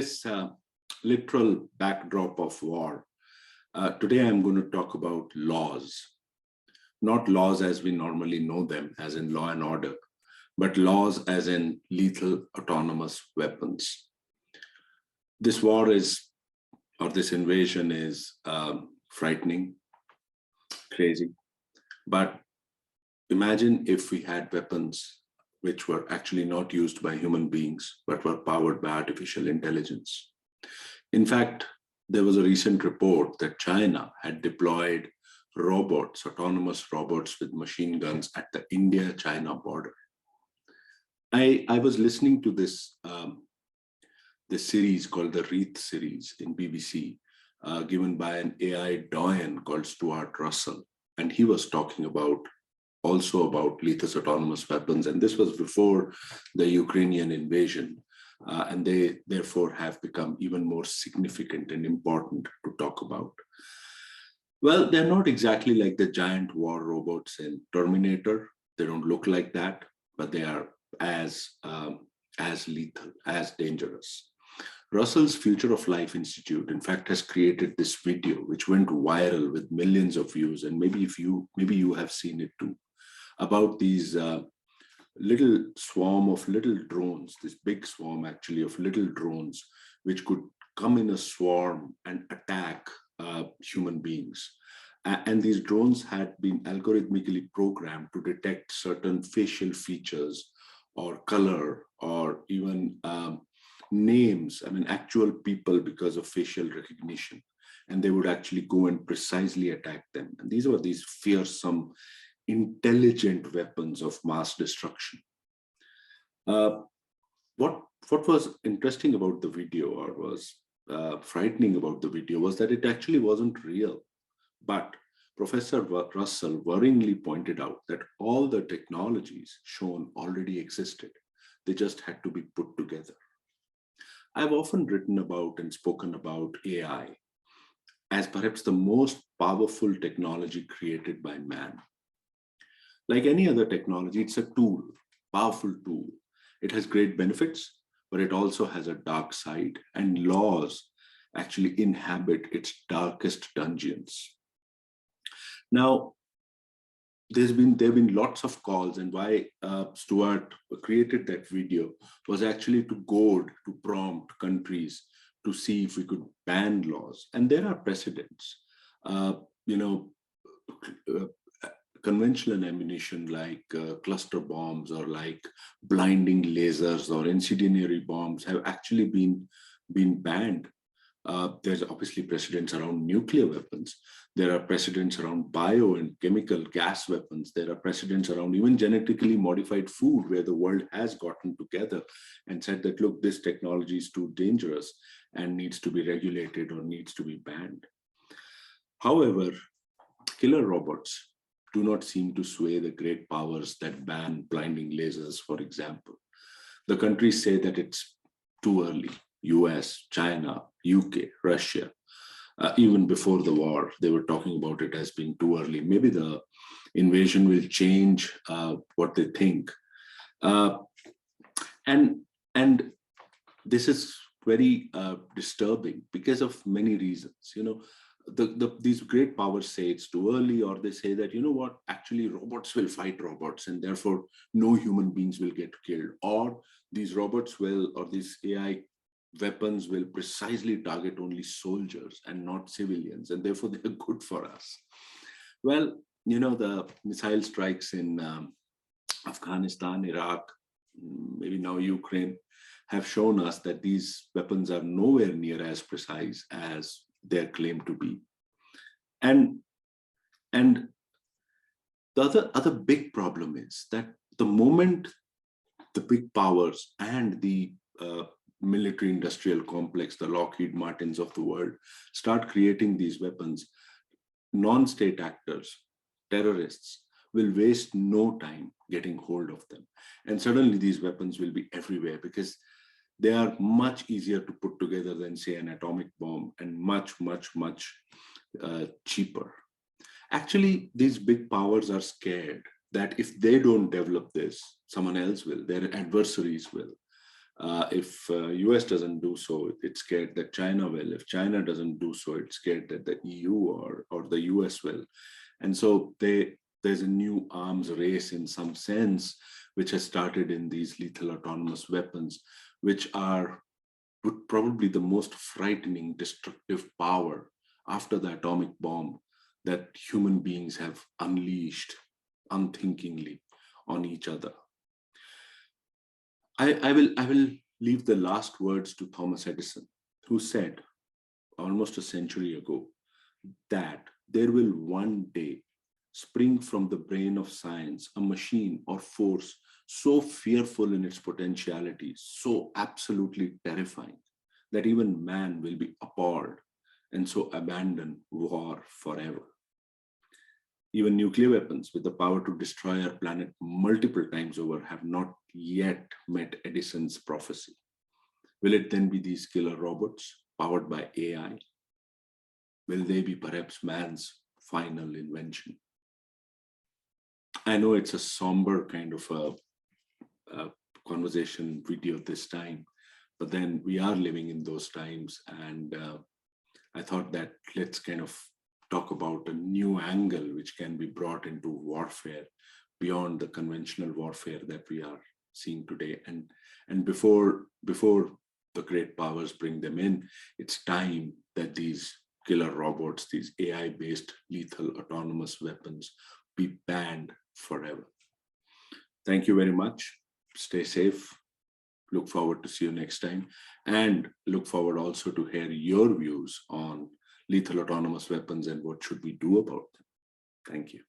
this literal backdrop of war, today I'm going to talk about laws. Not laws as we normally know them, as in law and order, but laws as in lethal autonomous weapons. This war is, or this invasion is frightening, crazy. But imagine if we had weapons which were actually not used by human beings, but were powered by artificial intelligence. In fact, there was a recent report that China had deployed robots, autonomous robots with machine guns at the India-China border. I was listening to this series called the Wreath series in BBC, given by an AI doyen called Stuart Russell. And he was talking also about lethal autonomous weapons. And this was before the Ukrainian invasion. And they therefore have become even more significant and important to talk about. Well, they're not exactly like the giant war robots in Terminator. They don't look like that, but they are as lethal, as dangerous. Russell's Future of Life Institute, in fact, has created this video, which went viral with millions of views. And maybe you have seen it too, about these little swarm of little drones, this big swarm actually of little drones, which could come in a swarm and attack human beings. And these drones had been algorithmically programmed to detect certain facial features or color or even names, actual people because of facial recognition. And they would actually go and precisely attack them. And these were these fearsome, intelligent weapons of mass destruction. What was interesting about the video, or was frightening about the video, was that it actually wasn't real. But Professor Russell worryingly pointed out that all the technologies shown already existed. They just had to be put together. I've often written about and spoken about AI as perhaps the most powerful technology created by man. Like any other technology, it's a tool, powerful tool. It has great benefits, but it also has a dark side, and laws actually inhabit its darkest dungeons. Now, there have been lots of calls, and why Stuart created that video was actually to goad, to prompt countries to see if we could ban laws. And there are precedents. Conventional ammunition like cluster bombs or like blinding lasers or incendiary bombs have actually been banned. There's obviously precedents around nuclear weapons. There are precedents around bio and chemical gas weapons. There are precedents around even genetically modified food, where the world has gotten together and said that, look, this technology is too dangerous and needs to be regulated or needs to be banned. However, killer robots do not seem to sway the great powers that ban blinding lasers, for example. The countries say that it's too early. US, China, UK, Russia. Even before the war, they were talking about it as being too early. Maybe the invasion will change what they think. And this is very disturbing because of many reasons. These great powers say it's too early, or they say that, you know what, actually robots will fight robots and therefore no human beings will get killed, or these robots will, or these AI weapons will precisely target only soldiers and not civilians, and therefore they're good for us. Well, the missile strikes in Afghanistan, Iraq, maybe now Ukraine, have shown us that these weapons are nowhere near as precise as they're claimed to be. And the other big problem is that the moment the big powers and the military industrial complex, the Lockheed Martins of the world, start creating these weapons, non-state actors, terrorists, will waste no time getting hold of them. And suddenly these weapons will be everywhere because they are much easier to put together than, say, an atomic bomb, and much, much, much cheaper. Actually, these big powers are scared that if they don't develop this, someone else will, their adversaries will. If US doesn't do so, it's scared that China will. If China doesn't do so, it's scared that the EU or the US will. And so there's a new arms race in some sense, which has started in these lethal autonomous weapons, which are probably the most frightening, destructive power after the atomic bomb that human beings have unleashed unthinkingly on each other. I will leave the last words to Thomas Edison, who said almost a century ago that there will one day spring from the brain of science a machine or force so fearful in its potentialities, so absolutely terrifying, that even man will be appalled and so abandon war forever. Even nuclear weapons with the power to destroy our planet multiple times over have not yet met Edison's prophecy. Will it then be these killer robots powered by AI? Will they be perhaps man's final invention? I know it's a somber kind of a conversation video this time, but then we are living in those times, and I thought that let's kind of talk about a new angle which can be brought into warfare beyond the conventional warfare that we are seeing today. And before the great powers bring them in, it's time that these killer robots, these AI-based lethal autonomous weapons, be banned forever. Thank you very much. Stay safe. Look forward to see you next time, and look forward also to hear your views on lethal autonomous weapons and what should we do about them. Thank you.